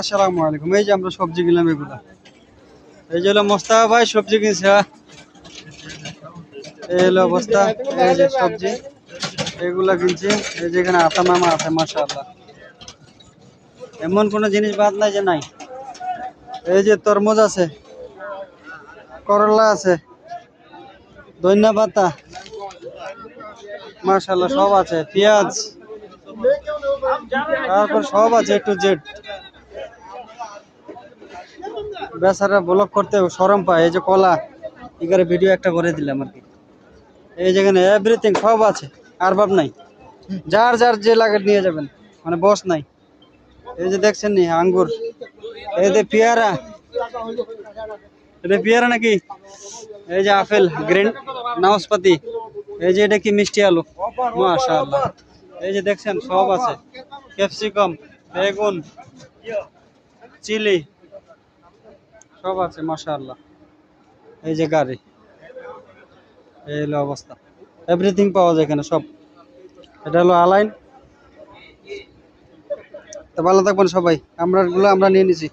আসসালামু আলাইকুম। এই যে আমরা সবজি কিনলাম এগুলা। এই যে হলো মোস্তাফা ভাই সবজি কিনছে। এই হলো অবস্থা, এই যে সবজি এগুলা কিনছি। এই যে এখানে আতা মামা আছে মাশাআল্লাহ, এমন কোনো জিনিস বাদ নাই যে নাই। এই যে তরমুজ আছে, করলা আছে, ধনিয়া পাতা মাশাআল্লাহ সব আছে, পেঁয়াজ, তারপর সব আছে A to Z। বেচারা ব্লগ করতে শরম পায়। এই যে কলা, এখানে ভিডিও একটা করে দিলাম আর কি। এই যেখানে এভরিথিং সব আছে, আর ভাব নাই, যার যার যে লাগে নিয়ে যাবেন, মানে বস নাই। এই যে দেখছেন নি আঙ্গুর, এই যে পেয়ারা, এটা পেয়ারা নাকি? এই যে আপেল, গ্রিন নাশপাতি, এই যে এটা কি মিষ্টি আলু মাশাআল্লাহ। এই যে দেখছেন সব আছে, ক্যাপসিকাম, বেগুন, চিলি সব আছে মাশাআল্লাহ। এই যে গাড়ি, এই হলো অবস্থা, এভরিথিং পাওয়া যায় এখানে সব। এটা হলো আলাইন। তো ভালো থাকবেন সবাই, আমরা নিয়ে নিছি।